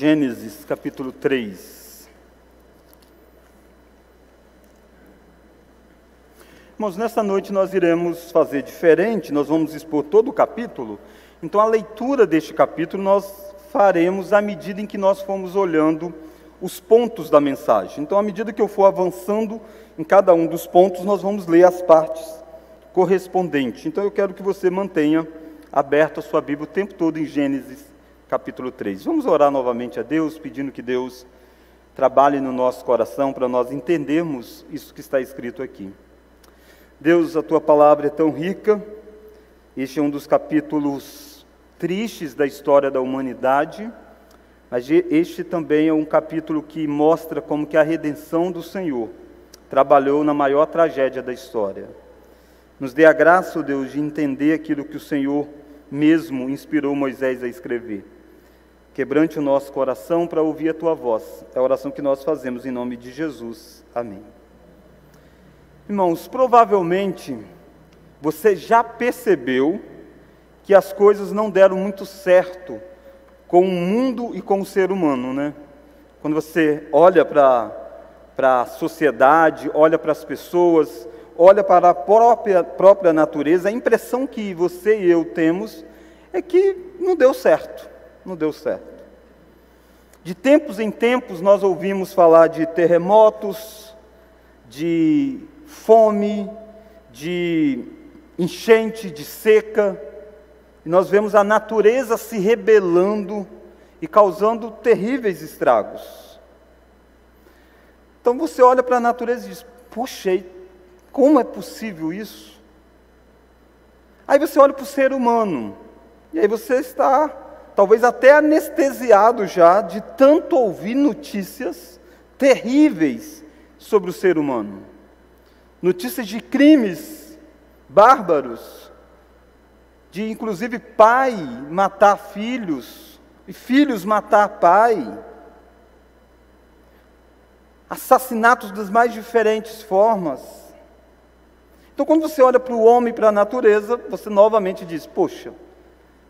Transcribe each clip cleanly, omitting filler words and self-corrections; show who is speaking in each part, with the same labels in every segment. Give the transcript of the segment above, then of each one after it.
Speaker 1: Gênesis capítulo 3. Irmãos, nesta noite nós iremos fazer diferente, nós vamos expor todo o capítulo. Então a leitura deste capítulo nós faremos à medida em que nós formos olhando os pontos da mensagem. Então à medida que eu for avançando em cada um dos pontos, nós vamos ler as partes correspondentes. Então eu quero que você mantenha aberta a sua Bíblia o tempo todo em Gênesis capítulo 3. Vamos orar novamente a Deus, pedindo que Deus trabalhe no nosso coração para nós entendermos isso que está escrito aqui. Deus, a Tua palavra é tão rica, este é um dos capítulos tristes da história da humanidade, mas este também é um capítulo que mostra como que a redenção do Senhor trabalhou na maior tragédia da história. Nos dê a graça, ó Deus, de entender aquilo que o Senhor mesmo inspirou Moisés a escrever. Quebrante o nosso coração para ouvir a Tua voz. É a oração que nós fazemos em nome de Jesus. Amém. Irmãos, provavelmente você já percebeu que as coisas não deram muito certo com o mundo e com o ser humano, né? Quando você olha para a sociedade, olha para as pessoas, olha para a própria natureza, a impressão que você e eu temos é que não deu certo. Não deu certo. De tempos em tempos nós ouvimos falar de terremotos, de fome, de enchente, de seca, e nós vemos a natureza se rebelando e causando terríveis estragos. Então você olha para a natureza e diz: puxa, como é possível isso? Aí você olha para o ser humano, e aí você está talvez até anestesiado já de tanto ouvir notícias terríveis sobre o ser humano. Notícias de crimes bárbaros, de inclusive pai matar filhos, e filhos matar pai, assassinatos das mais diferentes formas. Então quando você olha para o homem e para a natureza, você novamente diz: poxa,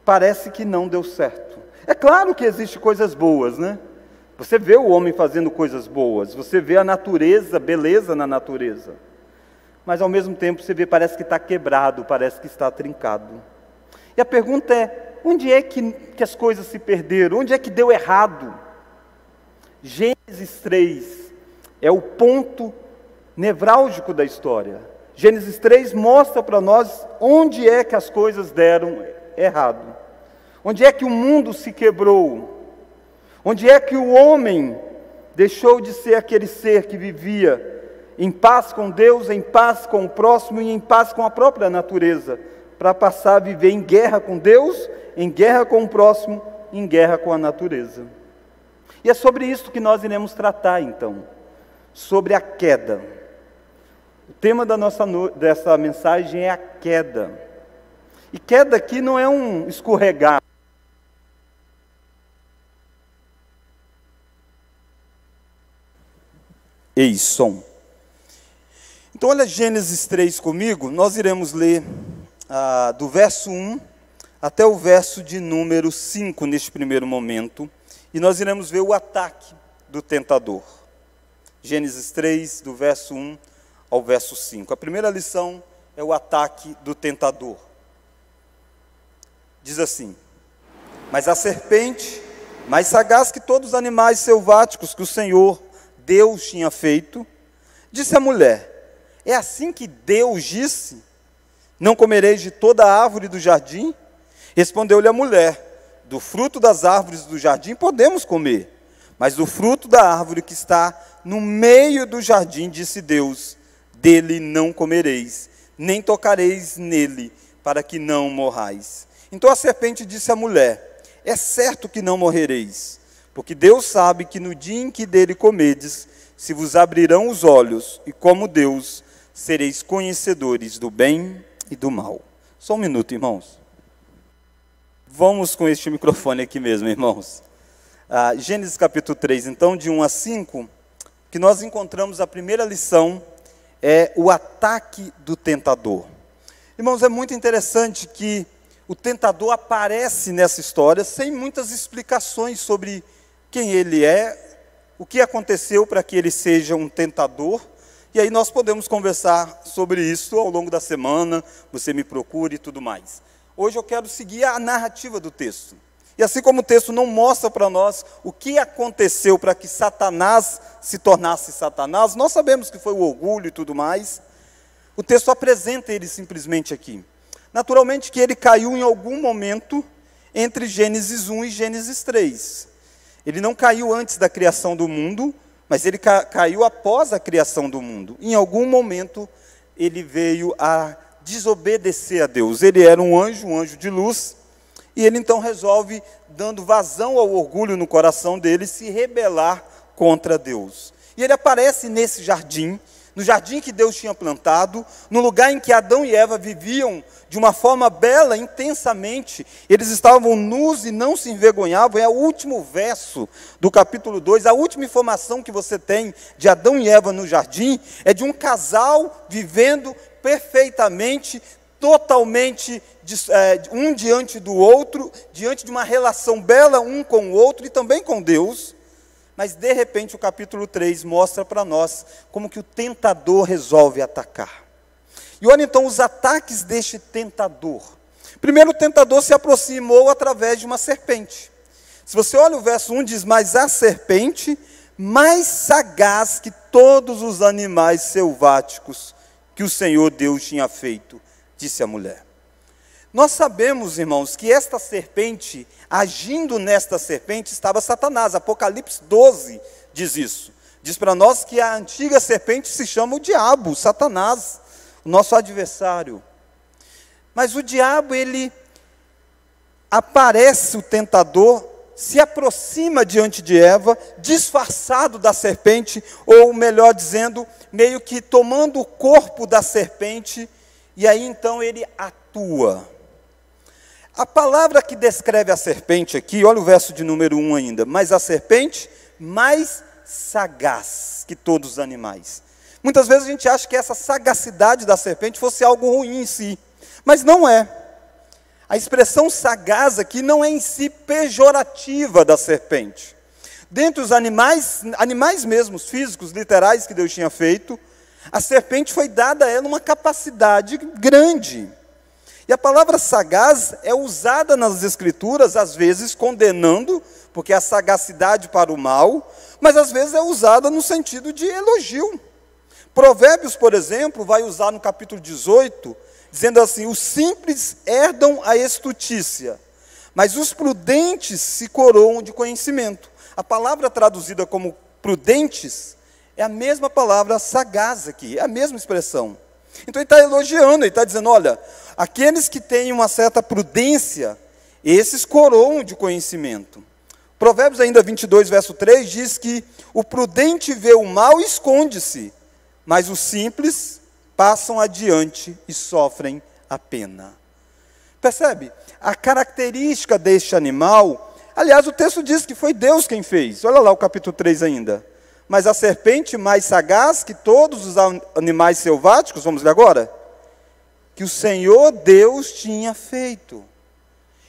Speaker 1: parece que não deu certo. É claro que existem coisas boas, né? Você vê o homem fazendo coisas boas, você vê a natureza, beleza na natureza. Mas ao mesmo tempo você vê, parece que está quebrado, parece que está trincado. E a pergunta é: onde é que as coisas se perderam? Onde é que deu errado? Gênesis 3 é o ponto nevrálgico da história. Gênesis 3 mostra para nós onde é que as coisas deram errado. Onde é que o mundo se quebrou? Onde é que o homem deixou de ser aquele ser que vivia em paz com Deus, em paz com o próximo e em paz com a própria natureza, para passar a viver em guerra com Deus, em guerra com o próximo, em guerra com a natureza? E é sobre isso que nós iremos tratar então, sobre a queda. O tema dessa mensagem é a queda. E queda aqui não é um escorregar. Ei, som. Então olha Gênesis 3 comigo, nós iremos ler do verso 1 até o verso de número 5 neste primeiro momento. E nós iremos ver o ataque do tentador. Gênesis 3, do verso 1 ao verso 5. A primeira lição é o ataque do tentador. Diz assim: mas a serpente, mais sagaz que todos os animais selváticos que o Senhor Deus tinha feito, disse à mulher: é assim que Deus disse: não comereis de toda a árvore do jardim? Respondeu-lhe a mulher: do fruto das árvores do jardim podemos comer, mas do fruto da árvore que está no meio do jardim, disse Deus: dele não comereis, nem tocareis nele, para que não morrais. Então a serpente disse à mulher: é certo que não morrereis, porque Deus sabe que no dia em que dele comerdes, se vos abrirão os olhos, e como Deus, sereis conhecedores do bem e do mal. Só um minuto, irmãos. Vamos com este microfone aqui mesmo, irmãos. Gênesis capítulo 3, então, de 1 a 5, que nós encontramos a primeira lição, é o ataque do tentador. Irmãos, é muito interessante que o tentador aparece nessa história sem muitas explicações sobre quem ele é, o que aconteceu para que ele seja um tentador. E aí nós podemos conversar sobre isso ao longo da semana, você me procure e tudo mais. Hoje eu quero seguir a narrativa do texto. E assim como o texto não mostra para nós o que aconteceu para que Satanás se tornasse Satanás, nós sabemos que foi o orgulho e tudo mais. O texto apresenta ele simplesmente aqui. Naturalmente que ele caiu em algum momento entre Gênesis 1 e Gênesis 3. Ele não caiu antes da criação do mundo, mas ele caiu após a criação do mundo. Em algum momento ele veio a desobedecer a Deus. Ele era um anjo de luz, e ele então resolve, dando vazão ao orgulho no coração dele, se rebelar contra Deus. E ele aparece nesse jardim, no jardim que Deus tinha plantado, no lugar em que Adão e Eva viviam de uma forma bela, intensamente. Eles estavam nus e não se envergonhavam. É o último verso do capítulo 2, a última informação que você tem de Adão e Eva no jardim, é de um casal vivendo perfeitamente, totalmente um diante do outro, diante de uma relação bela um com o outro e também com Deus. Mas de repente o capítulo 3 mostra para nós como que o tentador resolve atacar. E olha então os ataques deste tentador. Primeiro, o tentador se aproximou através de uma serpente. Se você olha o verso 1, diz: mas a serpente, mais sagaz que todos os animais selváticos que o Senhor Deus tinha feito, disse a mulher. Nós sabemos, irmãos, que esta serpente, agindo nesta serpente, estava Satanás. Apocalipse 12 diz isso. Diz para nós que a antiga serpente se chama o diabo, Satanás, o nosso adversário. Mas o diabo, ele aparece, o tentador, se aproxima diante de Eva, disfarçado da serpente, ou melhor dizendo, meio que tomando o corpo da serpente, e aí então ele atua. A palavra que descreve a serpente aqui, olha o verso de número 1 ainda. Mas a serpente, mais sagaz que todos os animais. Muitas vezes a gente acha que essa sagacidade da serpente fosse algo ruim em si. Mas não é. A expressão sagaz aqui não é em si pejorativa da serpente. Dentre os animais mesmo, físicos, literais que Deus tinha feito, a serpente foi dada a ela uma capacidade grande. E a palavra sagaz é usada nas Escrituras, às vezes condenando, porque é a sagacidade para o mal, mas às vezes é usada no sentido de elogio. Provérbios, por exemplo, vai usar no capítulo 18, dizendo assim: os simples herdam a estutícia, mas os prudentes se coroam de conhecimento. A palavra traduzida como prudentes é a mesma palavra sagaz aqui, é a mesma expressão. Então ele está elogiando, ele está dizendo: olha, aqueles que têm uma certa prudência, esses coroam de conhecimento. Provérbios ainda 22, verso 3, diz que o prudente vê o mal e esconde-se, mas os simples passam adiante e sofrem a pena. Percebe? A característica deste animal, aliás, o texto diz que foi Deus quem fez. Olha lá o capítulo 3 ainda. Mas a serpente mais sagaz que todos os animais selváticos, vamos ler agora, que o Senhor Deus tinha feito.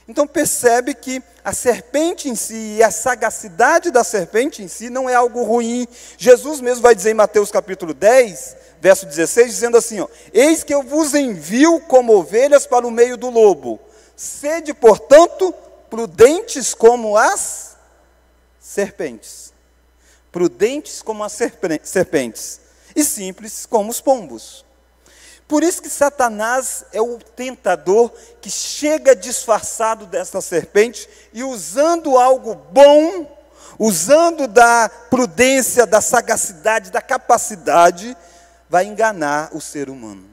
Speaker 1: Então percebe que a serpente em si e a sagacidade da serpente em si não é algo ruim. Jesus mesmo vai dizer em Mateus capítulo 10, verso 16, dizendo assim: ó, eis que eu vos envio como ovelhas para o meio do lobo. Sede, portanto, prudentes como as serpentes. Prudentes como as serpentes, e simples como os pombos. Por isso que Satanás é o tentador que chega disfarçado desta serpente e usando algo bom, usando da prudência, da sagacidade, da capacidade, vai enganar o ser humano.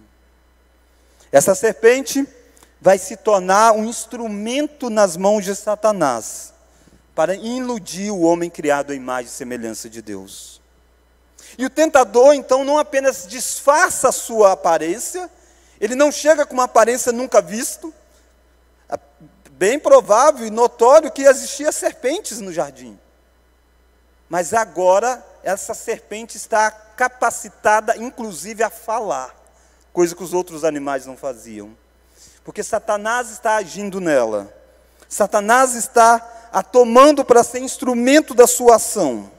Speaker 1: Essa serpente vai se tornar um instrumento nas mãos de Satanás, para iludir o homem criado à imagem e semelhança de Deus. E o tentador, então, não apenas disfarça a sua aparência, ele não chega com uma aparência nunca vista. É bem provável e notório que existiam serpentes no jardim. Mas agora, essa serpente está capacitada, inclusive, a falar, coisa que os outros animais não faziam. Porque Satanás está agindo nela. Satanás está a tomando para ser instrumento da sua ação.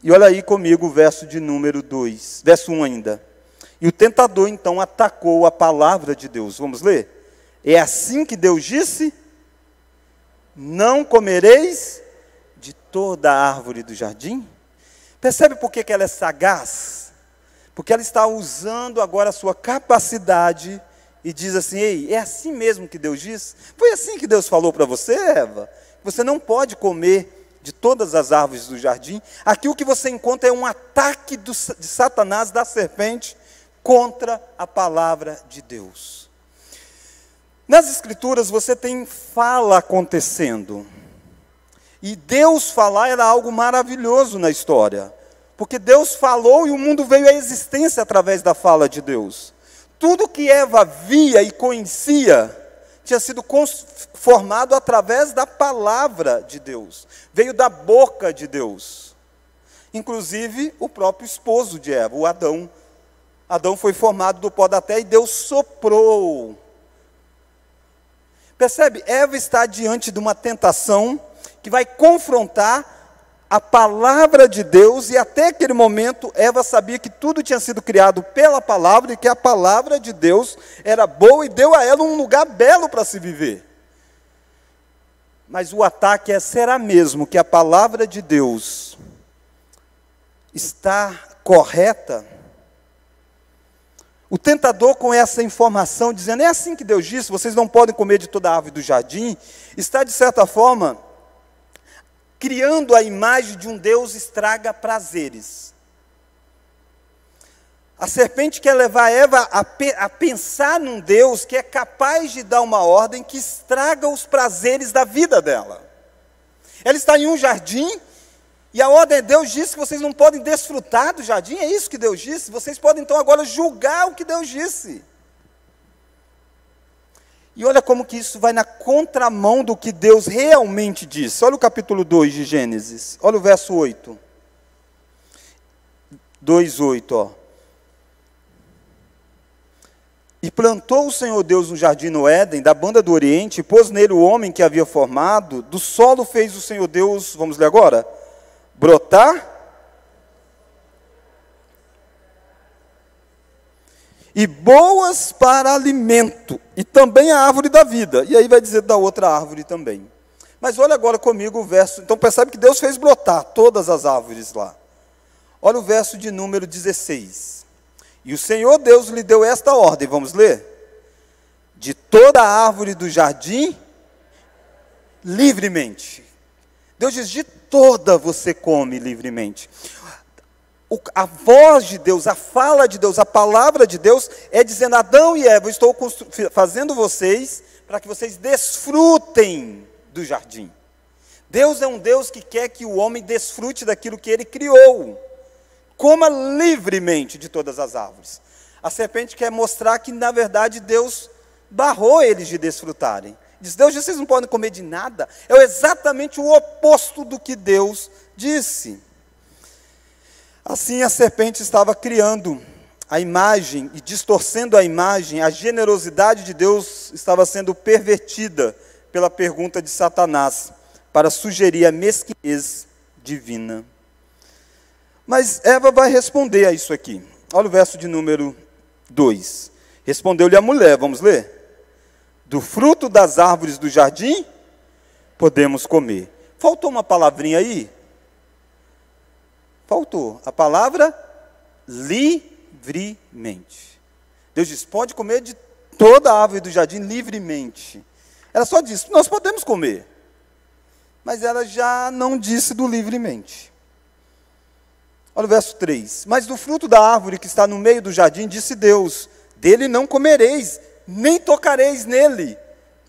Speaker 1: E olha aí comigo o verso de número 2, verso 1 ainda. E o tentador então atacou a palavra de Deus. Vamos ler? É assim que Deus disse: não comereis de toda a árvore do jardim? Percebe por que ela é sagaz? Porque ela está usando agora a sua capacidade e diz assim: ei, é assim mesmo que Deus disse? Foi assim que Deus falou para você, Eva? Você não pode comer de todas as árvores do jardim. Aqui o que você encontra é um ataque de Satanás, da serpente, contra a palavra de Deus. Nas Escrituras você tem fala acontecendo. E Deus falar era algo maravilhoso na história. Porque Deus falou e o mundo veio à existência através da fala de Deus. Tudo que Eva via e conhecia tinha sido formado através da palavra de Deus. Veio da boca de Deus. Inclusive o próprio esposo de Eva, o Adão. Adão foi formado do pó da terra e Deus soprou. Percebe? Eva está diante de uma tentação que vai confrontar a palavra de Deus, e até aquele momento Eva sabia que tudo tinha sido criado pela palavra, e que a palavra de Deus era boa e deu a ela um lugar belo para se viver. Mas o ataque é: será mesmo que a palavra de Deus está correta? O tentador, com essa informação, dizendo: é assim que Deus disse, vocês não podem comer de toda a árvore do jardim, está de certa forma criando a imagem de um Deus estraga prazeres. A serpente quer levar Eva a pensar num Deus que é capaz de dar uma ordem que estraga os prazeres da vida dela. Ela está em um jardim, e a ordem de Deus diz que vocês não podem desfrutar do jardim. É isso que Deus disse. Vocês podem então agora julgar o que Deus disse. E olha como que isso vai na contramão do que Deus realmente disse. Olha o capítulo 2 de Gênesis. Olha o verso 8. 2:8, ó. E plantou o Senhor Deus um jardim no Éden, da banda do Oriente, e pôs nele o homem que havia formado. Do solo fez o Senhor Deus, vamos ler agora, brotar e boas para alimento, e também a árvore da vida. E aí vai dizer da outra árvore também. Mas olha agora comigo o verso. Então percebe que Deus fez brotar todas as árvores lá. Olha o verso de número 16. E o Senhor Deus lhe deu esta ordem, vamos ler? De toda a árvore do jardim, livremente. Deus diz: de toda você come livremente. A voz de Deus, a fala de Deus, a palavra de Deus é dizendo: Adão e Eva, eu estou fazendo vocês para que vocês desfrutem do jardim. Deus é um Deus que quer que o homem desfrute daquilo que Ele criou. Coma livremente de todas as árvores. A serpente quer mostrar que, na verdade, Deus barrou eles de desfrutarem. Diz: Deus disse, vocês não podem comer de nada. É exatamente o oposto do que Deus disse. Assim a serpente estava criando a imagem e distorcendo a imagem. A generosidade de Deus estava sendo pervertida pela pergunta de Satanás, para sugerir a mesquinhez divina. Mas Eva vai responder a isso aqui. Olha o verso de número 2. Respondeu-lhe a mulher, vamos ler? Do fruto das árvores do jardim podemos comer. Faltou uma palavrinha aí? Faltou a palavra livremente. Deus diz: pode comer de toda a árvore do jardim livremente. Ela só disse: nós podemos comer. Mas ela já não disse do livremente. Olha o verso 3. Mas do fruto da árvore que está no meio do jardim, disse Deus: dele não comereis, nem tocareis nele,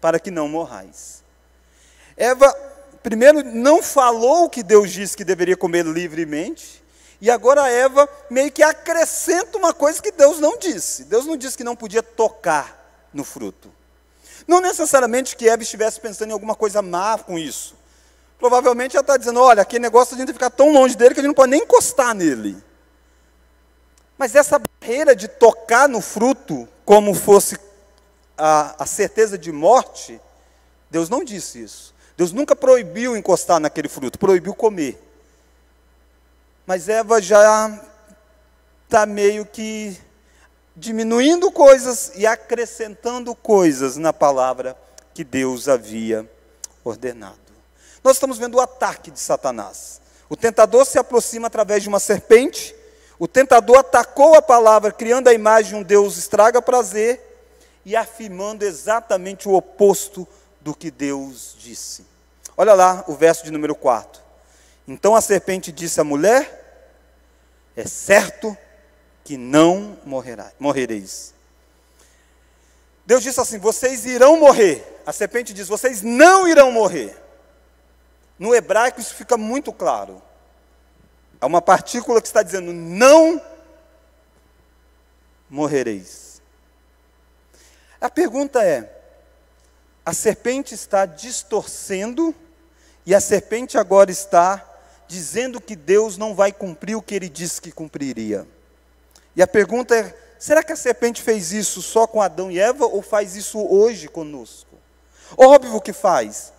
Speaker 1: para que não morrais. Eva primeiro não falou o que Deus disse que deveria comer livremente, e agora Eva meio que acrescenta uma coisa que Deus não disse. Deus não disse que não podia tocar no fruto. Não necessariamente que Eva estivesse pensando em alguma coisa má com isso. Provavelmente ela está dizendo: olha, aquele negócio a gente ficar tão longe dele que a gente não pode nem encostar nele. Mas essa barreira de tocar no fruto como fosse a certeza de morte, Deus não disse isso. Deus nunca proibiu encostar naquele fruto, proibiu comer. Mas Eva já está meio que diminuindo coisas e acrescentando coisas na palavra que Deus havia ordenado. Nós estamos vendo o ataque de Satanás. O tentador se aproxima através de uma serpente. O tentador atacou a palavra, criando a imagem de um Deus estraga prazer e afirmando exatamente o oposto do que Deus disse. Olha lá o verso de número 4. Então a serpente disse à mulher: é certo que não morrereis. Deus disse assim: vocês irão morrer. A serpente diz: vocês não irão morrer. No hebraico isso fica muito claro. É uma partícula que está dizendo: não morrereis. A pergunta é: a serpente está distorcendo e a serpente agora está dizendo que Deus não vai cumprir o que ele disse que cumpriria. E a pergunta é: será que a serpente fez isso só com Adão e Eva ou faz isso hoje conosco? Óbvio que faz.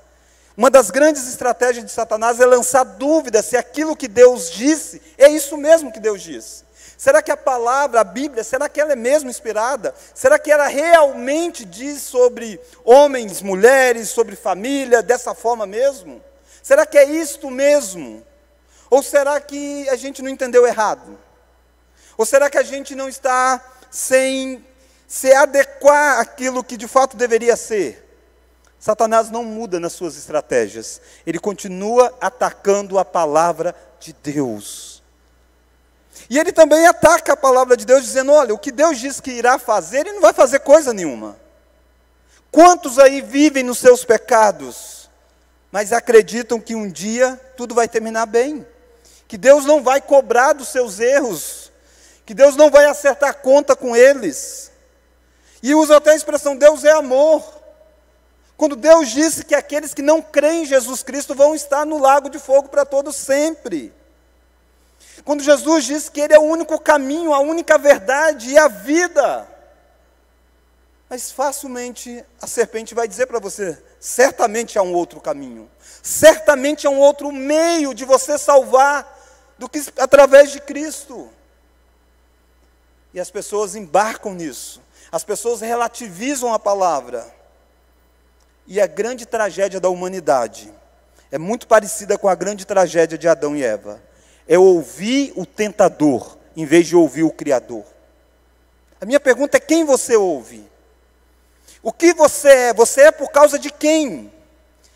Speaker 1: Uma das grandes estratégias de Satanás é lançar dúvida se aquilo que Deus disse é isso mesmo que Deus disse. Será que a palavra, a Bíblia, será que ela é mesmo inspirada? Será que ela realmente diz sobre homens, mulheres, sobre família, dessa forma mesmo? Será que é isto mesmo? Ou será que a gente não entendeu errado? Ou será que a gente não está sem se adequar àquilo que de fato deveria ser? Satanás não muda nas suas estratégias. Ele continua atacando a palavra de Deus. E ele também ataca a palavra de Deus, dizendo: olha, o que Deus diz que irá fazer, ele não vai fazer coisa nenhuma. Quantos aí vivem nos seus pecados, mas acreditam que um dia tudo vai terminar bem? Que Deus não vai cobrar dos seus erros, que Deus não vai acertar conta com eles. E usa até a expressão: Deus é amor. Quando Deus disse que aqueles que não creem em Jesus Cristo vão estar no lago de fogo para todo sempre. Quando Jesus disse que Ele é o único caminho, a única verdade e a vida. Mas facilmente a serpente vai dizer para você: certamente há um outro caminho. Certamente há um outro meio de você salvar do que através de Cristo. E as pessoas embarcam nisso. As pessoas relativizam a palavra. E a grande tragédia da humanidade é muito parecida com a grande tragédia de Adão e Eva. É ouvir o tentador, em vez de ouvir o Criador. A minha pergunta é: quem você ouve? O que você é? Você é por causa de quem?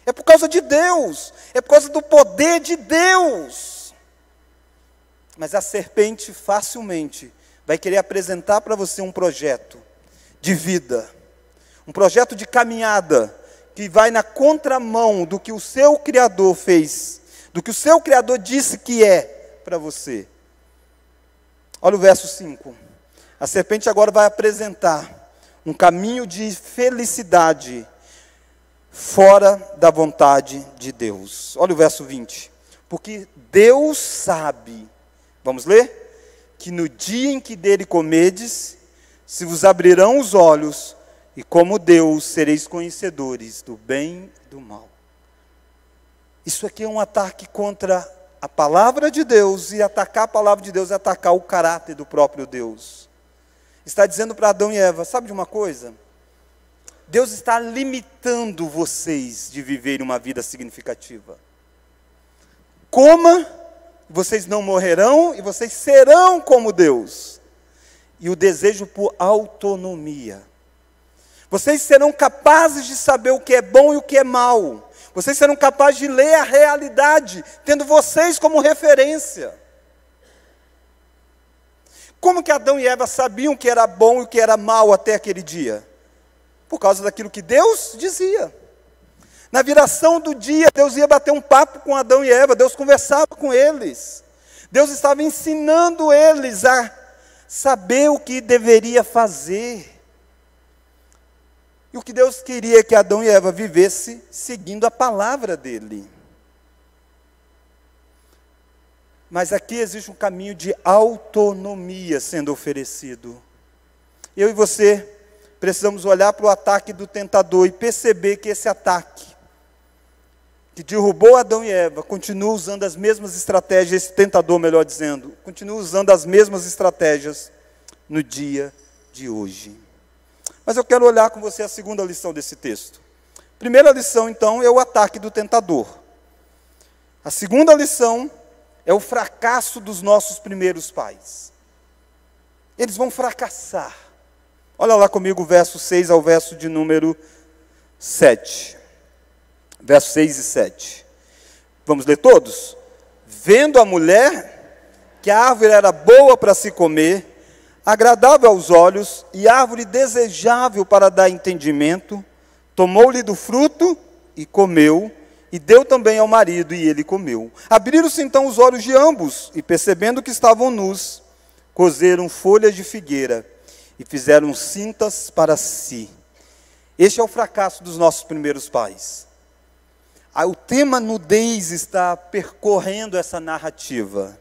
Speaker 1: É por causa de Deus. É por causa do poder de Deus. Mas a serpente facilmente vai querer apresentar para você um projeto de vida. Um projeto de caminhada que vai na contramão do que o seu Criador fez, do que o seu Criador disse que é para você. Olha o verso 5. A serpente agora vai apresentar um caminho de felicidade fora da vontade de Deus. Olha o verso 20. Porque Deus sabe, vamos ler? Que no dia em que dele comedes, se vos abrirão os olhos, e como Deus sereis conhecedores do bem e do mal. Isso aqui é um ataque contra a palavra de Deus, e atacar a palavra de Deus é atacar o caráter do próprio Deus. Está dizendo para Adão e Eva: sabe de uma coisa? Deus está limitando vocês de viverem uma vida significativa. Coma, vocês não morrerão, e vocês serão como Deus. E o desejo por autonomia. Vocês serão capazes de saber o que é bom e o que é mal. Vocês serão capazes de ler a realidade, tendo vocês como referência. Como que Adão e Eva sabiam o que era bom e o que era mal até aquele dia? Por causa daquilo que Deus dizia. Na viração do dia, Deus ia bater um papo com Adão e Eva, Deus conversava com eles. Deus estava ensinando eles a saber o que deveria fazer. E o que Deus queria é que Adão e Eva vivessem seguindo a palavra dele. Mas aqui existe um caminho de autonomia sendo oferecido. Eu e você precisamos olhar para o ataque do tentador e perceber que esse ataque que derrubou Adão e Eva, continua usando as mesmas estratégias, esse tentador, melhor dizendo, continua usando as mesmas estratégias no dia de hoje. Mas eu quero olhar com você a segunda lição desse texto. Primeira lição, então, é o ataque do tentador. A segunda lição é o fracasso dos nossos primeiros pais. Eles vão fracassar. Olha lá comigo o verso 6 ao verso de número 7. Versos 6 e 7. Vamos ler todos? Vendo a mulher que a árvore era boa para se comer, agradável aos olhos e árvore desejável para dar entendimento, tomou-lhe do fruto e comeu, e deu também ao marido, e ele comeu. Abriram-se então os olhos de ambos, e percebendo que estavam nus, coseram folhas de figueira, e fizeram cintas para si. Este é o fracasso dos nossos primeiros pais. O tema nudez está percorrendo essa narrativa.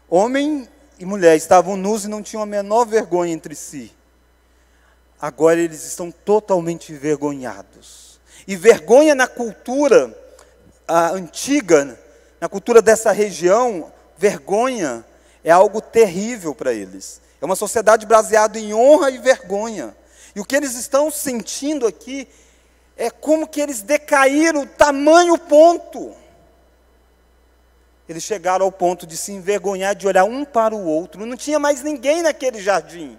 Speaker 1: Homem e mulher estavam nus e não tinham a menor vergonha entre si. Agora eles estão totalmente envergonhados. E vergonha na cultura antiga, na cultura dessa região, vergonha é algo terrível para eles. É uma sociedade baseada em honra e vergonha. E o que eles estão sentindo aqui é como que eles decaíram tamanho ponto. Eles chegaram ao ponto de se envergonhar, de olhar um para o outro. Não tinha mais ninguém naquele jardim.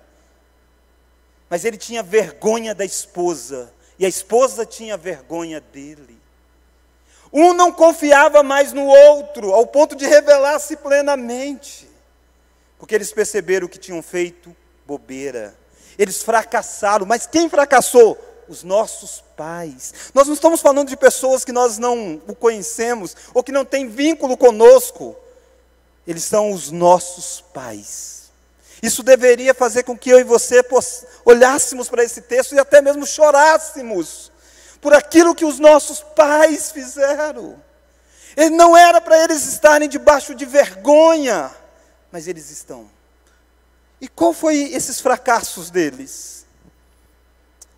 Speaker 1: Mas ele tinha vergonha da esposa. E a esposa tinha vergonha dele. Um não confiava mais no outro, ao ponto de revelar-se plenamente. Porque eles perceberam que tinham feito bobeira. Eles fracassaram. Mas quem fracassou? Os nossos pais. Nós não estamos falando de pessoas que nós não o conhecemos, ou que não têm vínculo conosco. Eles são os nossos pais. Isso deveria fazer com que eu e você olhássemos para esse texto e até mesmo chorássemos por aquilo que os nossos pais fizeram. Não era para eles estarem debaixo de vergonha, mas eles estão. E qual foi esses fracassos deles?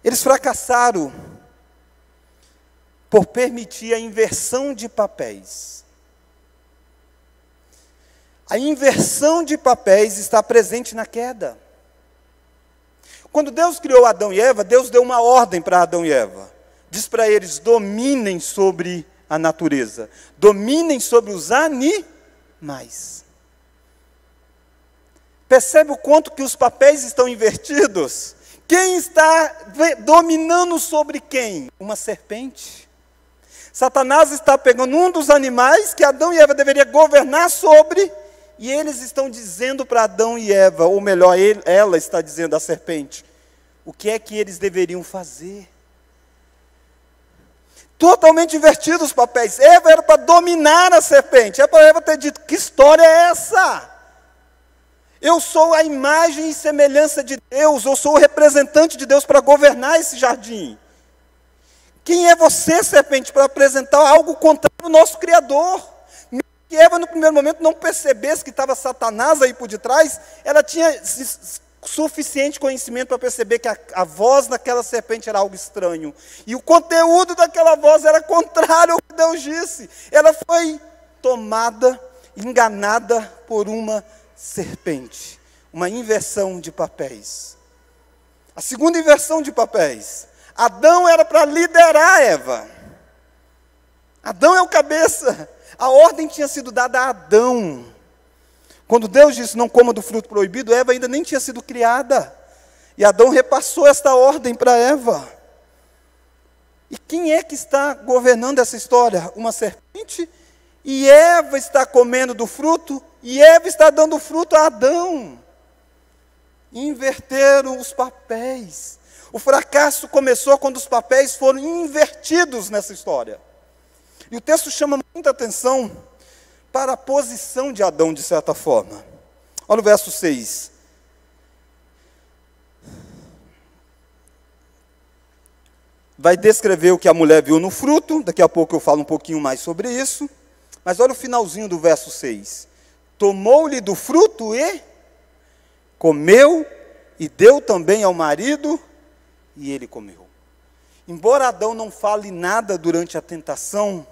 Speaker 1: Eles fracassaram por permitir a inversão de papéis. A inversão de papéis está presente na queda. Quando Deus criou Adão e Eva, Deus deu uma ordem para Adão e Eva. Diz para eles: dominem sobre a natureza, dominem sobre os animais. Percebe o quanto que os papéis estão invertidos? Quem está dominando sobre quem? Uma serpente. Satanás está pegando um dos animais que Adão e Eva deveriam governar sobre, e eles estão dizendo para Adão e Eva, ou melhor, ela está dizendo à serpente, o que é que eles deveriam fazer. Totalmente invertidos os papéis. Eva era para dominar a serpente. É para Eva ter dito: que história é essa? Eu sou a imagem e semelhança de Deus, eu sou o representante de Deus para governar esse jardim. Quem é você, serpente, para apresentar algo contrário ao nosso Criador? Que Eva, no primeiro momento, não percebesse que estava Satanás aí por detrás, ela tinha suficiente conhecimento para perceber que a voz daquela serpente era algo estranho. E o conteúdo daquela voz era contrário ao que Deus disse. Ela foi tomada, enganada por uma serpente, uma inversão de papéis. A segunda inversão de papéis: Adão era para liderar Eva. Adão é o cabeça. A ordem tinha sido dada a Adão. Quando Deus disse: não coma do fruto proibido, Eva ainda nem tinha sido criada. E Adão repassou esta ordem para Eva. E quem é que está governando essa história? Uma serpente? E Eva está comendo do fruto, e Eva está dando fruto a Adão. Inverteram os papéis. O fracasso começou quando os papéis foram invertidos nessa história. E o texto chama muita atenção para a posição de Adão, de certa forma. Olha o verso 6. Vai descrever o que a mulher viu no fruto, daqui a pouco eu falo um pouquinho mais sobre isso. Mas olha o finalzinho do verso 6. Tomou-lhe do fruto e comeu, e deu também ao marido, e ele comeu. Embora Adão não fale nada durante a tentação,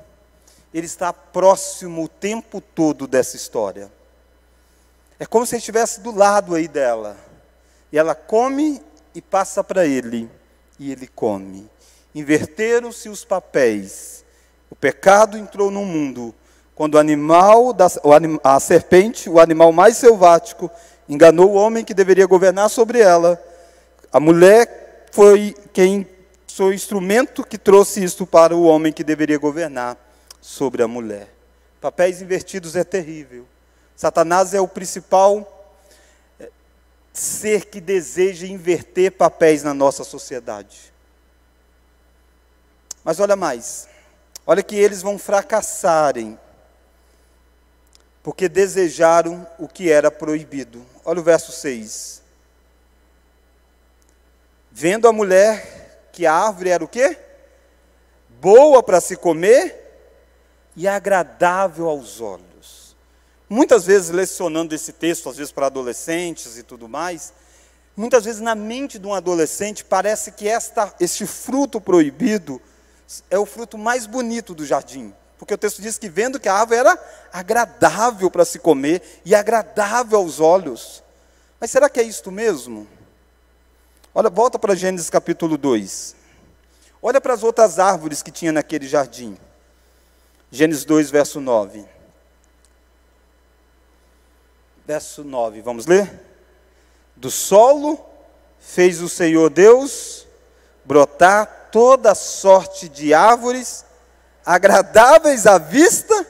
Speaker 1: ele está próximo o tempo todo dessa história. É como se ele estivesse do lado aí dela. E ela come e passa para ele. E ele come. Inverteram-se os papéis. O pecado entrou no mundo. Quando a serpente, o animal mais selvático, enganou o homem que deveria governar sobre ela. A mulher foi o instrumento que trouxe isso para o homem que deveria governar sobre a mulher. Papéis invertidos é terrível. Satanás é o principal ser que deseja inverter papéis na nossa sociedade. Mas olha mais. Olha que eles vão fracassarem, porque desejaram o que era proibido. Olha o verso 6. Vendo a mulher que a árvore era o quê? Boa para se comer e agradável aos olhos. Muitas vezes lecionando esse texto, às vezes para adolescentes e tudo mais, muitas vezes na mente de um adolescente parece que este fruto proibido é o fruto mais bonito do jardim. Porque o texto diz que vendo que a árvore era agradável para se comer e agradável aos olhos. Mas será que é isto mesmo? Olha, volta para Gênesis capítulo 2. Olha para as outras árvores que tinha naquele jardim. Gênesis 2, verso 9. Verso 9, vamos ler? Do solo fez o Senhor Deus brotar toda sorte de árvores, agradáveis à vista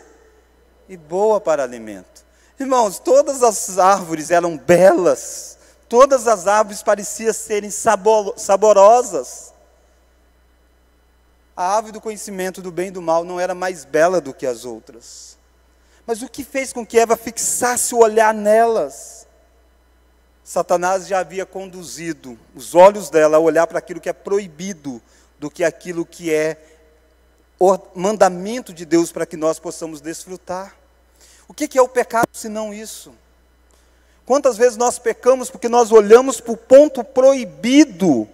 Speaker 1: e boa para alimento. Irmãos, todas as árvores eram belas, todas as árvores pareciam serem saborosas. A árvore do conhecimento do bem e do mal não era mais bela do que as outras. Mas o que fez com que Eva fixasse o olhar nelas? Satanás já havia conduzido os olhos dela a olhar para aquilo que é proibido, do que aquilo que é o mandamento de Deus para que nós possamos desfrutar. O que é o pecado senão isso? Quantas vezes nós pecamos porque nós olhamos para o ponto proibido,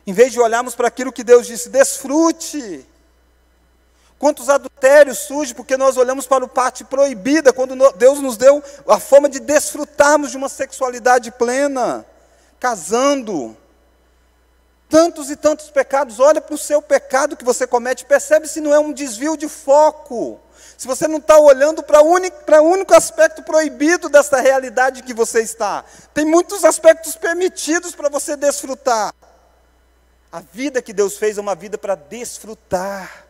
Speaker 1: em vez de olharmos para aquilo que Deus disse, desfrute. Quantos adultérios surgem porque nós olhamos para a parte proibida, quando Deus nos deu a forma de desfrutarmos de uma sexualidade plena, casando. Tantos e tantos pecados, olha para o seu pecado que você comete, percebe se não é um desvio de foco, se você não está olhando para o único aspecto proibido dessa realidade que você está. Tem muitos aspectos permitidos para você desfrutar. A vida que Deus fez é uma vida para desfrutar.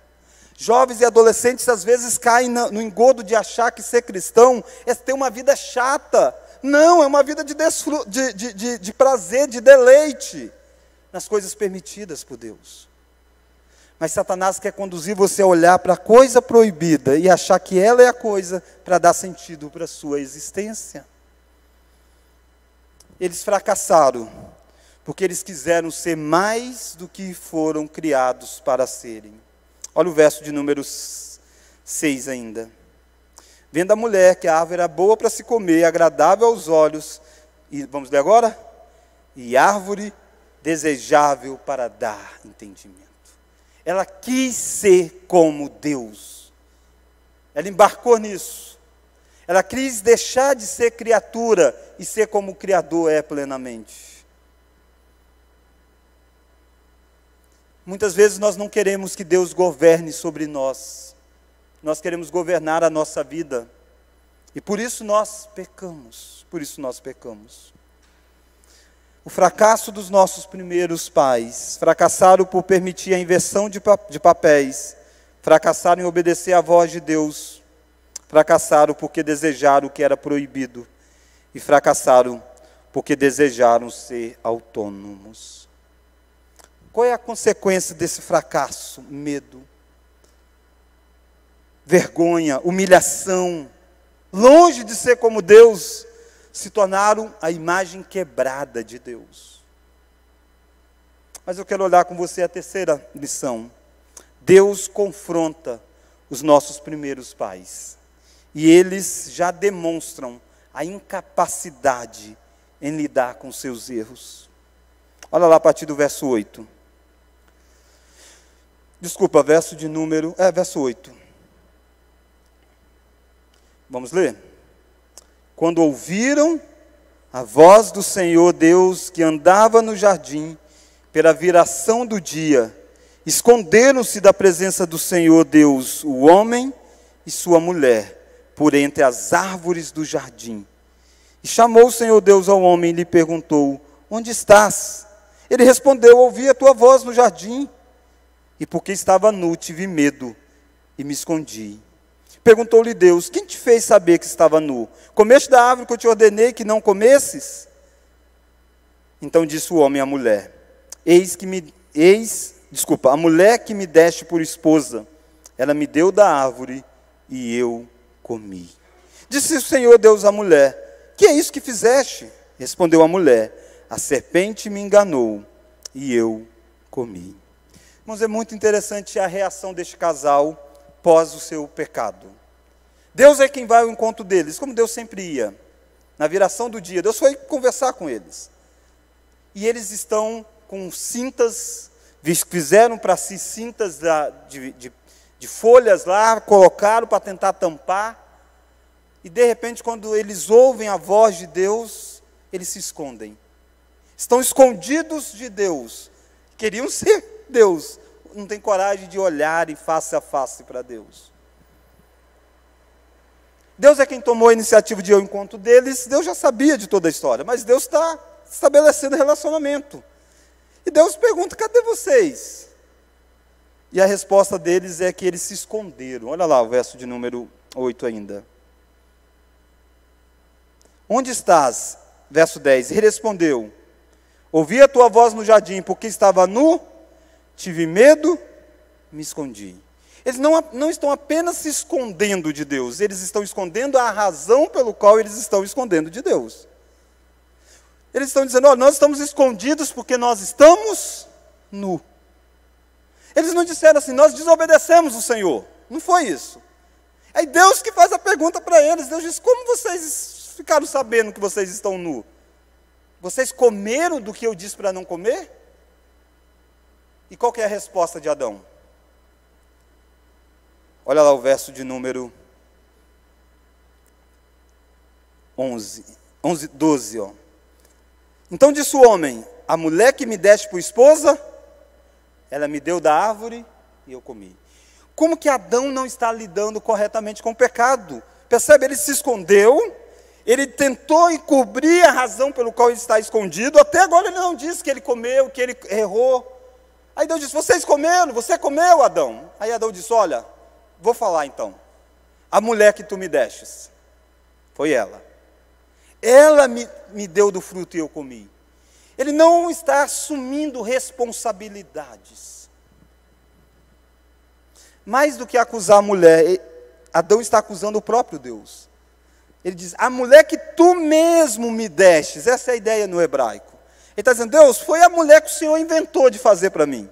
Speaker 1: Jovens e adolescentes às vezes caem no engodo de achar que ser cristão é ter uma vida chata. Não, é uma vida de prazer, de deleite nas coisas permitidas por Deus. Mas Satanás quer conduzir você a olhar para a coisa proibida e achar que ela é a coisa para dar sentido para a sua existência. Eles fracassaram porque eles quiseram ser mais do que foram criados para serem. Olha o verso de número 6 ainda. Vendo a mulher que a árvore era boa para se comer, agradável aos olhos, e vamos ler agora? E árvore desejável para dar entendimento. Ela quis ser como Deus. Ela embarcou nisso. Ela quis deixar de ser criatura e ser como o Criador é plenamente. Muitas vezes nós não queremos que Deus governe sobre nós. Nós queremos governar a nossa vida. E por isso nós pecamos. O fracasso dos nossos primeiros pais. Fracassaram por permitir a inversão de papéis. Fracassaram em obedecer à voz de Deus. Fracassaram porque desejaram o que era proibido. E fracassaram porque desejaram ser autônomos. Qual é a consequência desse fracasso? Medo, vergonha, humilhação. Longe de ser como Deus, se tornaram a imagem quebrada de Deus. Mas eu quero olhar com você a terceira lição. Deus confronta os nossos primeiros pais. E eles já demonstram a incapacidade em lidar com seus erros. Olha lá a partir do verso 8. Desculpa, verso 8. Vamos ler? Quando ouviram a voz do Senhor Deus que andava no jardim, pela viração do dia, esconderam-se da presença do Senhor Deus, o homem e sua mulher, por entre as árvores do jardim. E chamou o Senhor Deus ao homem e lhe perguntou: onde estás? Ele respondeu: ouvi a tua voz no jardim, e porque estava nu, tive medo e me escondi. Perguntou-lhe Deus: quem te fez saber que estava nu? Comeste da árvore que eu te ordenei que não comesses? Então disse o homem à mulher: a mulher que me deste por esposa, ela me deu da árvore e eu comi. Disse o Senhor Deus à mulher: que é isso que fizeste? Respondeu a mulher: a serpente me enganou e eu comi. Irmãos, é muito interessante a reação deste casal pós o seu pecado. Deus é quem vai ao encontro deles, como Deus sempre ia. Na viração do dia, Deus foi conversar com eles. E eles estão com cintas, fizeram para si cintas de folhas lá, colocaram para tentar tampar. E de repente, quando eles ouvem a voz de Deus, eles se escondem. Estão escondidos de Deus. Queriam ser Deus. Não tem coragem de olhar face a face para Deus. Deus é quem tomou a iniciativa de ir ao encontro deles. Deus já sabia de toda a história, mas Deus está estabelecendo relacionamento. E Deus pergunta: cadê vocês? E a resposta deles é que eles se esconderam. Olha lá o verso de número 8 ainda. Onde estás? Verso 10. Ele respondeu: ouvi a tua voz no jardim, porque estava nu, tive medo, me escondi. Eles não estão apenas se escondendo de Deus, eles estão escondendo a razão pelo qual eles estão escondendo de Deus. Eles estão dizendo: olha, nós estamos escondidos porque nós estamos nu. Eles não disseram assim: nós desobedecemos o Senhor. Não foi isso. É Deus que faz a pergunta para eles. Deus diz: como vocês ficaram sabendo que vocês estão nu? Vocês comeram do que eu disse para não comer? E qual que é a resposta de Adão? Olha lá o verso de número 12. Ó. Então disse o homem: a mulher que me deste por esposa, ela me deu da árvore e eu comi. Como que Adão não está lidando corretamente com o pecado? Percebe? Ele se escondeu, ele tentou encobrir a razão pelo qual ele está escondido. Até agora ele não disse que ele comeu, que ele errou. Aí Deus disse: vocês comeram, você comeu, Adão. Aí Adão disse: olha, vou falar então. A mulher que tu me destes, foi ela. Ela me deu do fruto e eu comi. Ele não está assumindo responsabilidades. Mais do que acusar a mulher, Adão está acusando o próprio Deus. Ele diz: a mulher que tu mesmo me destes. Essa é a ideia no hebraico. Ele está dizendo: Deus, foi a mulher que o Senhor inventou de fazer para mim.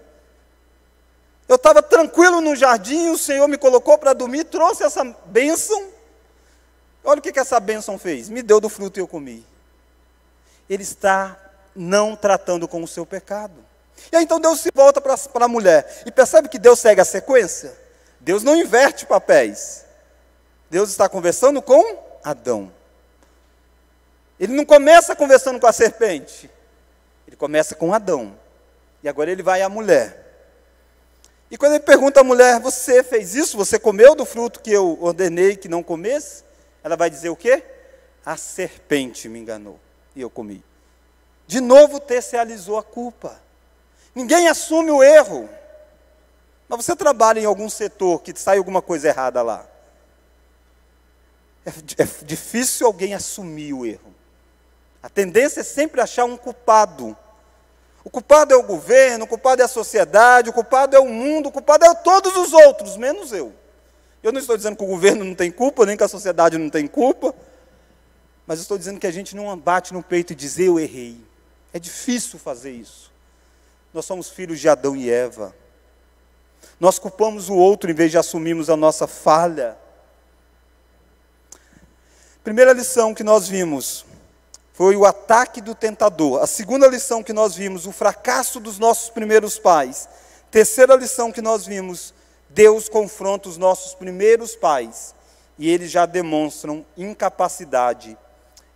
Speaker 1: Eu estava tranquilo no jardim, o Senhor me colocou para dormir, trouxe essa bênção. Olha o que essa bênção fez: me deu do fruto e eu comi. Ele está não tratando com o seu pecado. E aí então Deus se volta para a mulher. E percebe que Deus segue a sequência? Deus não inverte papéis. Deus está conversando com Adão. Ele não começa conversando com a serpente. Ele começa com Adão. E agora ele vai à mulher. E quando ele pergunta à mulher: você fez isso? Você comeu do fruto que eu ordenei que não comesse? Ela vai dizer o quê? A serpente me enganou e eu comi. De novo terciarizou a culpa. Ninguém assume o erro. Mas você trabalha em algum setor que sai alguma coisa errada lá. É difícil alguém assumir o erro. A tendência é sempre achar um culpado. O culpado é o governo, o culpado é a sociedade, o culpado é o mundo, o culpado é todos os outros, menos eu. Eu não estou dizendo que o governo não tem culpa, nem que a sociedade não tem culpa, mas eu estou dizendo que a gente não bate no peito e diz: eu errei. É difícil fazer isso. Nós somos filhos de Adão e Eva. Nós culpamos o outro em vez de assumirmos a nossa falha. Primeira lição que nós vimos foi o ataque do tentador. A segunda lição que nós vimos, o fracasso dos nossos primeiros pais. Terceira lição que nós vimos, Deus confronta os nossos primeiros pais. e eles já demonstram incapacidade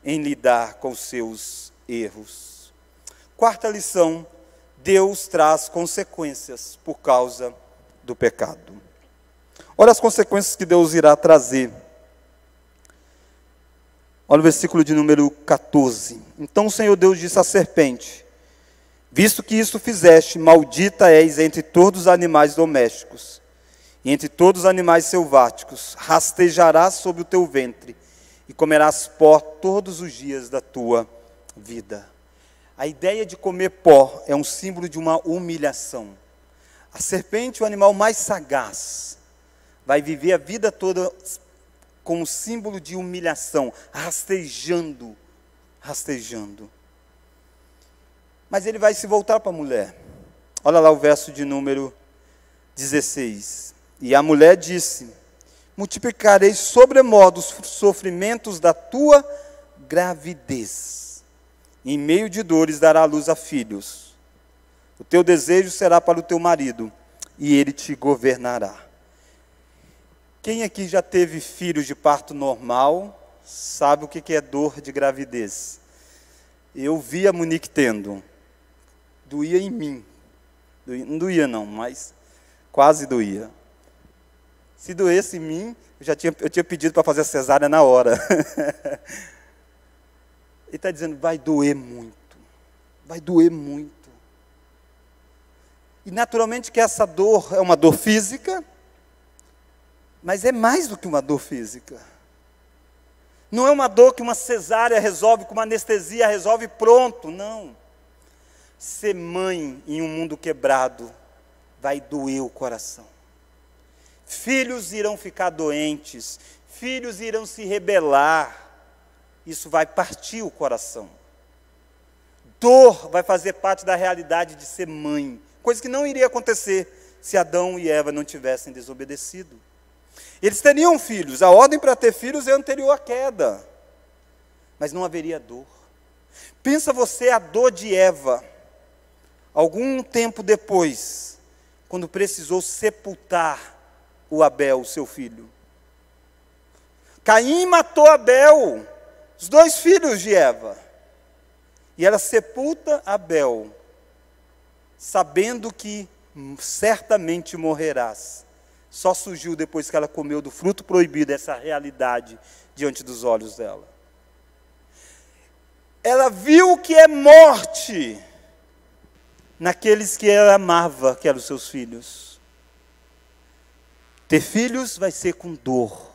Speaker 1: em lidar com seus erros. Quarta lição: Deus traz consequências por causa do pecado. Olha as consequências que Deus irá trazer. Olha o versículo de número 14. Então o Senhor Deus disse à serpente: visto que isto fizeste, maldita és entre todos os animais domésticos, e entre todos os animais selváticos, rastejarás sobre o teu ventre, e comerás pó todos os dias da tua vida. A ideia de comer pó é um símbolo de uma humilhação. A serpente, o animal mais sagaz, vai viver a vida toda como símbolo de humilhação, rastejando. Mas ele vai se voltar para a mulher. Olha lá o verso de número 16. E a mulher disse: multiplicarei sobremodo os sofrimentos da tua gravidez. Em meio de dores dará luz a filhos. O teu desejo será para o teu marido, e ele te governará. Quem aqui já teve filhos de parto normal, sabe o que é dor de gravidez. Eu vi a Monique tendo. Doía em mim. Não doía não, mas quase doía. Se doesse em mim, eu tinha pedido para fazer a cesárea na hora. Ele está dizendo, vai doer muito. Vai doer muito. E naturalmente que essa dor é uma dor física, mas é mais do que uma dor física. Não é uma dor que uma cesárea resolve, que uma anestesia resolve, pronto, não. Ser mãe em um mundo quebrado vai doer o coração. Filhos irão ficar doentes, filhos irão se rebelar, isso vai partir o coração. Dor vai fazer parte da realidade de ser mãe, coisa que não iria acontecer se Adão e Eva não tivessem desobedecido. Eles teriam filhos, a ordem para ter filhos é anterior à queda, mas não haveria dor. Pensa você a dor de Eva, algum tempo depois, quando precisou sepultar o Abel, seu filho. Caim matou Abel, os dois filhos de Eva, e ela sepulta Abel, sabendo que certamente morrerás. Só surgiu depois que ela comeu do fruto proibido, essa realidade diante dos olhos dela. Ela viu o que é morte naqueles que ela amava, que eram os seus filhos. Ter filhos vai ser com dor,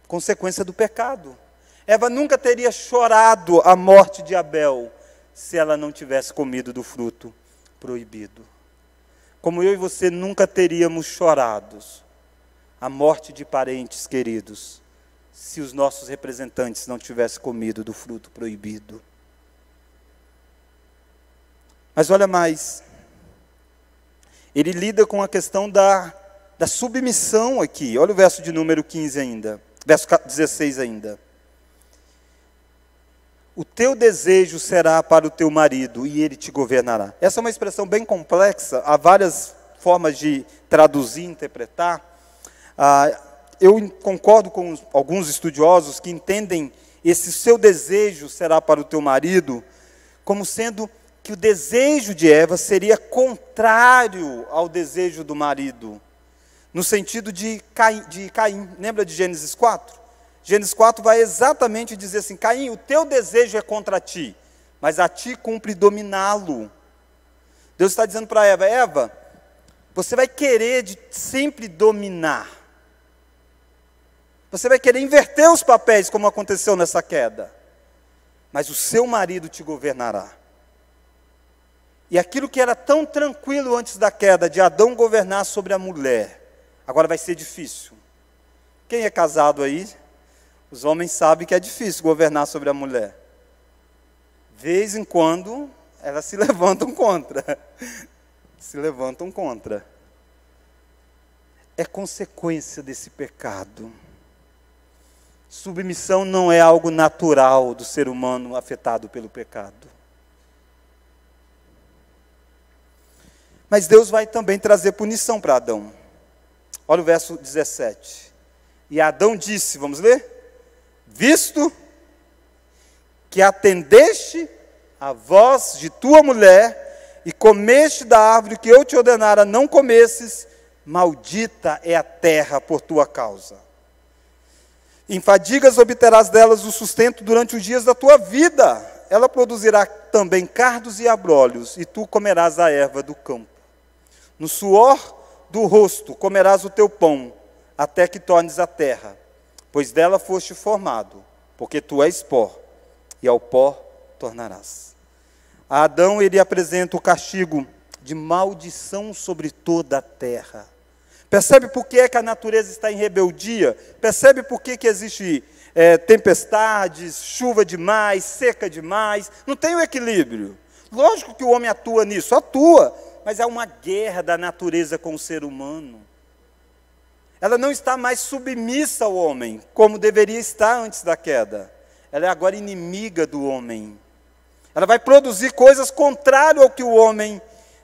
Speaker 1: consequência do pecado. Eva nunca teria chorado a morte de Abel, se ela não tivesse comido do fruto proibido. Como eu e você nunca teríamos chorado a morte de parentes queridos, se os nossos representantes não tivessem comido do fruto proibido. Mas olha mais, ele lida com a questão da submissão aqui. Olha o verso de número 15 ainda, verso 16 ainda. O teu desejo será para o teu marido, e ele te governará. Essa é uma expressão bem complexa, há várias formas de traduzir e interpretar. Eu concordo com alguns estudiosos que entendem esse seu desejo será para o teu marido, como sendo que o desejo de Eva seria contrário ao desejo do marido, no sentido de Caim. Lembra de Gênesis 4? Gênesis 4 vai exatamente dizer assim: Caim, o teu desejo é contra ti, mas a ti cumpre dominá-lo. Deus está dizendo para Eva: Eva, você vai querer sempre dominar. Você vai querer inverter os papéis, como aconteceu nessa queda. Mas o seu marido te governará. E aquilo que era tão tranquilo antes da queda, de Adão governar sobre a mulher, agora vai ser difícil. Quem é casado aí? Os homens sabem que é difícil governar sobre a mulher. De vez em quando, elas se levantam contra. Se levantam contra. É consequência desse pecado. Submissão não é algo natural do ser humano afetado pelo pecado. Mas Deus vai também trazer punição para Adão. Olha o verso 17. E Adão disse, vamos ler? Visto que atendeste a voz de tua mulher e comeste da árvore que eu te ordenara não comesses, maldita é a terra por tua causa. Em fadigas obterás delas o sustento durante os dias da tua vida. Ela produzirá também cardos e abrolhos, e tu comerás a erva do campo. No suor do rosto comerás o teu pão, até que tornes a terra, pois dela foste formado, porque tu és pó, e ao pó tornarás. A Adão ele apresenta o castigo de maldição sobre toda a terra. Percebe por que é que a natureza está em rebeldia? Percebe por que existe tempestades, chuva demais, seca demais? Não tem o equilíbrio. Lógico que o homem atua nisso, atua, mas é uma guerra da natureza com o ser humano. Ela não está mais submissa ao homem, como deveria estar antes da queda. Ela é agora inimiga do homem. Ela vai produzir coisas contrárias ao que o homem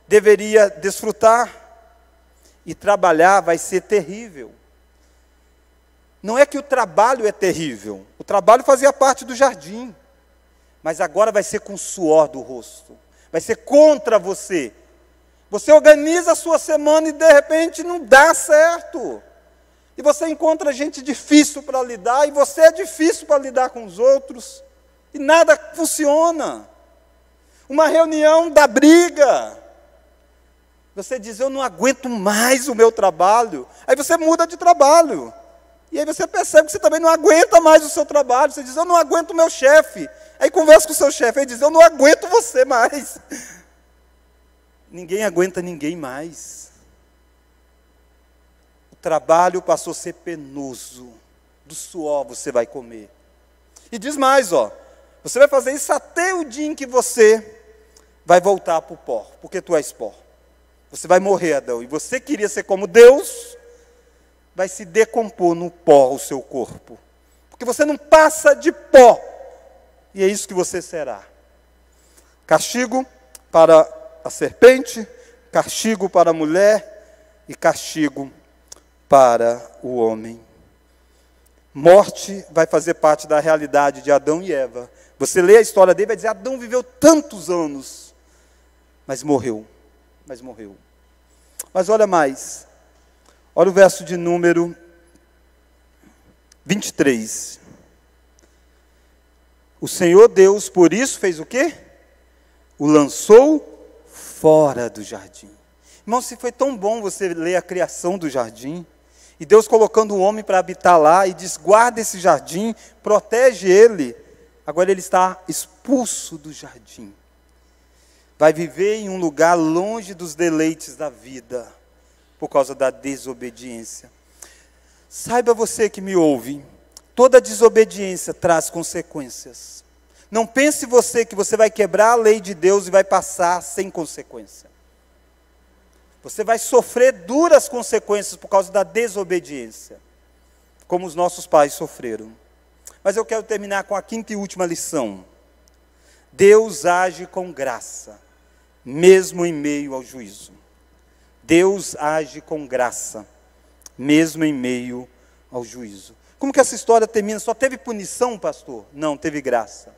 Speaker 1: deveria desfrutar. E trabalhar vai ser terrível. Não é que o trabalho é terrível. O trabalho fazia parte do jardim. Mas agora vai ser com o suor do rosto. Vai ser contra você. Você organiza a sua semana e de repente não dá certo. E você encontra gente difícil para lidar. E você é difícil para lidar com os outros. E nada funciona. Uma reunião dá briga. Você diz, eu não aguento mais o meu trabalho. Aí você muda de trabalho. E aí você percebe que você também não aguenta mais o seu trabalho. Você diz, eu não aguento o meu chefe. Aí conversa com o seu chefe, ele diz, eu não aguento você mais. Ninguém aguenta ninguém mais. O trabalho passou a ser penoso. Do suor você vai comer. E diz mais, você vai fazer isso até o dia em que você vai voltar para o pó, porque tu és pó. Você vai morrer, Adão, e você queria ser como Deus, vai se decompor no pó o seu corpo. Porque você não passa de pó, e é isso que você será. Castigo para a serpente, castigo para a mulher, e castigo para o homem. Morte vai fazer parte da realidade de Adão e Eva. Você lê a história dele e vai dizer, Adão viveu tantos anos, mas morreu. Mas olha mais. Olha o verso de número 23. O Senhor Deus, por isso, fez o quê? O lançou fora do jardim. Irmão, se foi tão bom você ler a criação do jardim, e Deus colocando o homem para habitar lá, e diz, guarda esse jardim, protege ele. Agora ele está expulso do jardim. Vai viver em um lugar longe dos deleites da vida, por causa da desobediência. Saiba você que me ouve, toda desobediência traz consequências. Não pense você que você vai quebrar a lei de Deus e vai passar sem consequência. Você vai sofrer duras consequências por causa da desobediência, como os nossos pais sofreram. Mas eu quero terminar com a quinta e última lição. Deus age com graça, mesmo em meio ao juízo. Deus age com graça, mesmo em meio ao juízo. Como que essa história termina? Só teve punição, pastor? Não, teve graça.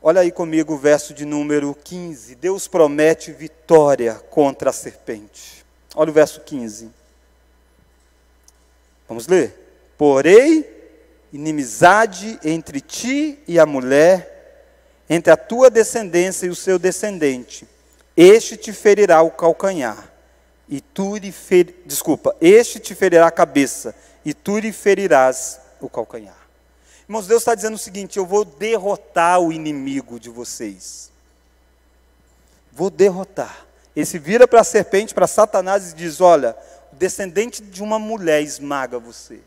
Speaker 1: Olha aí comigo o verso de número 15. Deus promete vitória contra a serpente. Olha o verso 15. Vamos ler? Porém, inimizade entre ti e a mulher, entre a tua descendência e o seu descendente. Este te ferirá o calcanhar, e tu lhe este te ferirá a cabeça, e tu lhe ferirás o calcanhar. Irmãos, Deus está dizendo o seguinte, eu vou derrotar o inimigo de vocês. Vou derrotar. Ele se vira para a serpente, para Satanás e diz, olha, o descendente de uma mulher esmaga você.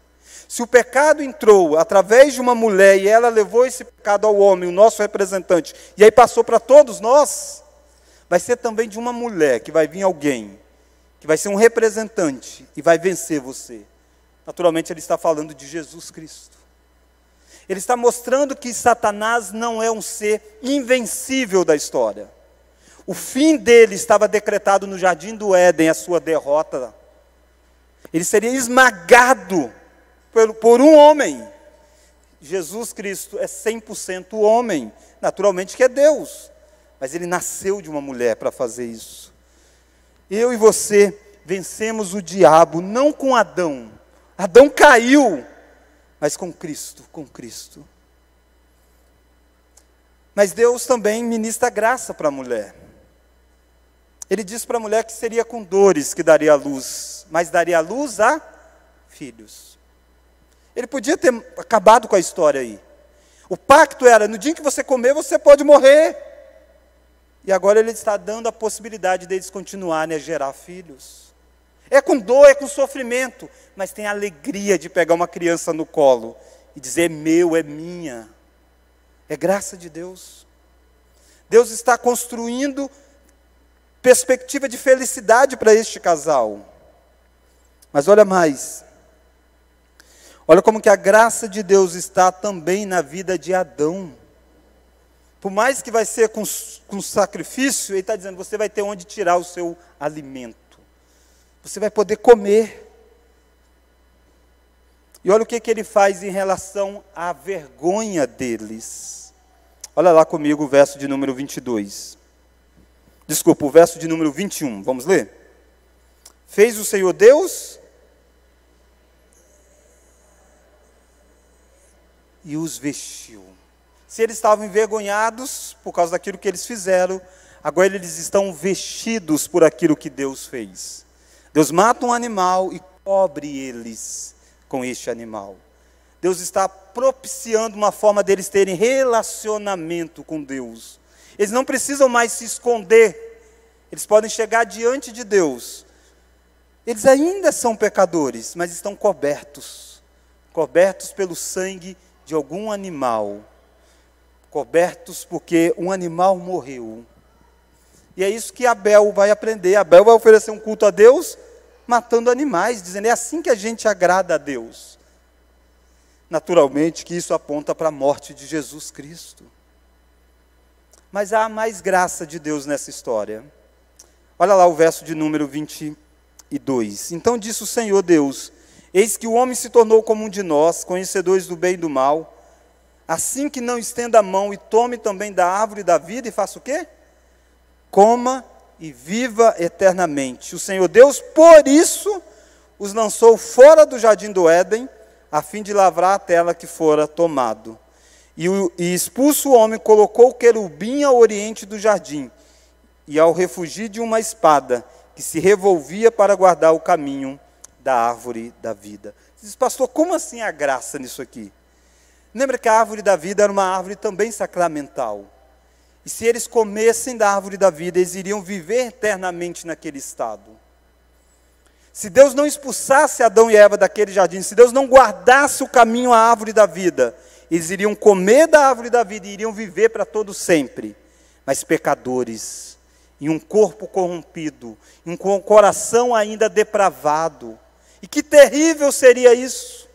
Speaker 1: Se o pecado entrou através de uma mulher e ela levou esse pecado ao homem, o nosso representante, e aí passou para todos nós, vai ser também de uma mulher que vai vir alguém, que vai ser um representante e vai vencer você. Naturalmente ele está falando de Jesus Cristo. Ele está mostrando que Satanás não é um ser invencível da história. O fim dele estava decretado no jardim do Éden, a sua derrota. Ele seria esmagado por um homem. Jesus Cristo é 100% homem, naturalmente que é Deus, mas ele nasceu de uma mulher para fazer isso. Eu e você vencemos o diabo não com Adão. Adão caiu, mas com Cristo, com Cristo. Mas Deus também ministra graça para a mulher. Ele diz para a mulher que seria com dores que daria a luz, mas daria a luz a filhos. Ele podia ter acabado com a história aí. O pacto era, no dia em que você comer, você pode morrer. E agora ele está dando a possibilidade deles continuarem a gerar filhos. É com dor, é com sofrimento, mas tem a alegria de pegar uma criança no colo e dizer, é meu, é minha. É graça de Deus. Deus está construindo perspectiva de felicidade para este casal. Mas olha mais. Olha como que a graça de Deus está também na vida de Adão. Por mais que vai ser com sacrifício, ele está dizendo, você vai ter onde tirar o seu alimento. Você vai poder comer. E olha o que ele faz em relação à vergonha deles. Olha lá comigo o verso de número 22. Desculpa, o verso de número 21. Vamos ler? Fez o Senhor Deus e os vestiu. Se eles estavam envergonhados por causa daquilo que eles fizeram, agora eles estão vestidos por aquilo que Deus fez. Deus mata um animal e cobre eles com este animal. Deus está propiciando uma forma deles terem relacionamento com Deus. Eles não precisam mais se esconder. Eles podem chegar diante de Deus. Eles ainda são pecadores, mas estão cobertos. Cobertos pelo sangue de algum animal. Cobertos porque um animal morreu. E é isso que Abel vai aprender. Abel vai oferecer um culto a Deus, matando animais, dizendo, é assim que a gente agrada a Deus. Naturalmente que isso aponta para a morte de Jesus Cristo. Mas há mais graça de Deus nessa história. Olha lá o verso de número 22. Então disse o Senhor Deus, eis que o homem se tornou como um de nós, conhecedores do bem e do mal, assim que não estenda a mão e tome também da árvore da vida e faça o quê? Coma e viva eternamente. O Senhor Deus, por isso, os lançou fora do jardim do Éden, a fim de lavrar a terra que fora tomado. E expulso o homem, colocou o querubim ao oriente do jardim, e ao refugir de uma espada, que se revolvia para guardar o caminho da árvore da vida. Diz, pastor, como assim a graça nisso aqui? Lembra que a árvore da vida era uma árvore também sacramental. E se eles comessem da árvore da vida, eles iriam viver eternamente naquele estado. Se Deus não expulsasse Adão e Eva daquele jardim, se Deus não guardasse o caminho à árvore da vida, eles iriam comer da árvore da vida e iriam viver para todo sempre. Mas pecadores, em um corpo corrompido, em um coração ainda depravado. E que terrível seria isso!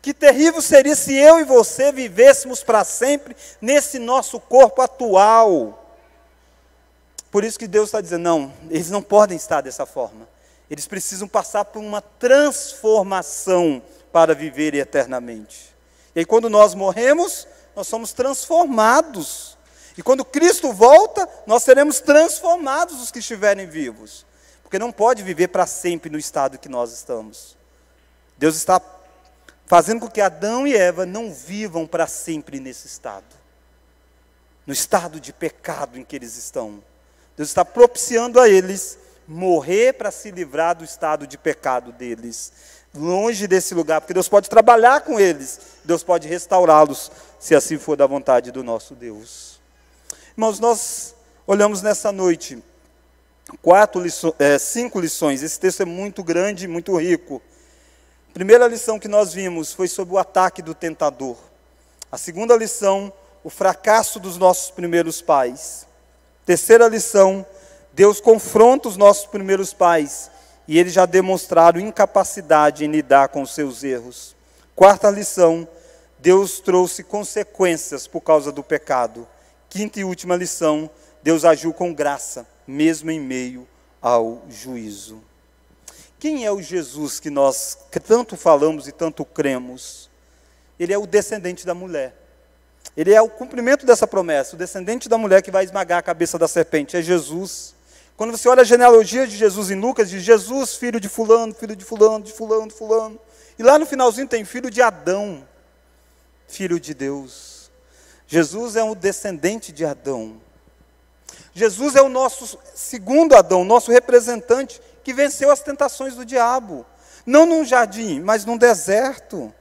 Speaker 1: Que terrível seria se eu e você vivêssemos para sempre nesse nosso corpo atual. Por isso que Deus está dizendo, não, eles não podem estar dessa forma. Eles precisam passar por uma transformação para viver eternamente. E aí quando nós morremos, nós somos transformados. E quando Cristo volta, nós seremos transformados os que estiverem vivos. Porque não pode viver para sempre no estado que nós estamos. Deus está fazendo com que Adão e Eva não vivam para sempre nesse estado. No estado de pecado em que eles estão. Deus está propiciando a eles morrer para se livrar do estado de pecado deles. Longe desse lugar, porque Deus pode trabalhar com eles. Deus pode restaurá-los, se assim for da vontade do nosso Deus. Irmãos, nós olhamos nessa noite 5 lições. Esse texto é muito grande, muito rico. A primeira lição que nós vimos foi sobre o ataque do tentador. A segunda lição, o fracasso dos nossos primeiros pais. Terceira lição, Deus confronta os nossos primeiros pais e eles já demonstraram incapacidade em lidar com os seus erros. Quarta lição, Deus trouxe consequências por causa do pecado. Quinta e última lição, Deus agiu com graça, mesmo em meio ao juízo. Quem é o Jesus que nós tanto falamos e tanto cremos? Ele é o descendente da mulher. Ele é o cumprimento dessa promessa, o descendente da mulher que vai esmagar a cabeça da serpente, é Jesus. Quando você olha a genealogia de Jesus em Lucas, diz Jesus, filho de fulano, filho de fulano, de fulano, de fulano. E lá no finalzinho tem filho de Adão, filho de Deus. Jesus é um descendente de Adão. Jesus é o nosso segundo Adão, nosso representante, que venceu as tentações do diabo. Não num jardim, mas num deserto.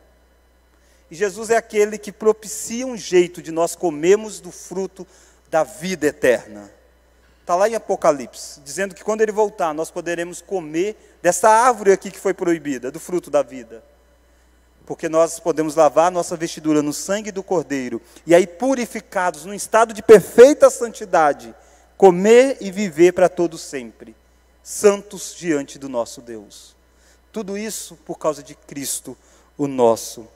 Speaker 1: E Jesus é aquele que propicia um jeito de nós comermos do fruto da vida eterna. Está lá em Apocalipse, dizendo que quando ele voltar, nós poderemos comer dessa árvore aqui que foi proibida, do fruto da vida. Porque nós podemos lavar nossa vestidura no sangue do Cordeiro, e aí purificados, num estado de perfeita santidade, comer e viver para todo sempre, santos diante do nosso Deus. Tudo isso por causa de Cristo, o nosso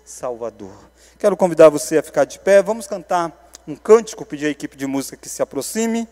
Speaker 1: Salvador. Quero convidar você a ficar de pé, vamos cantar um cântico, pedir à equipe de música que se aproxime.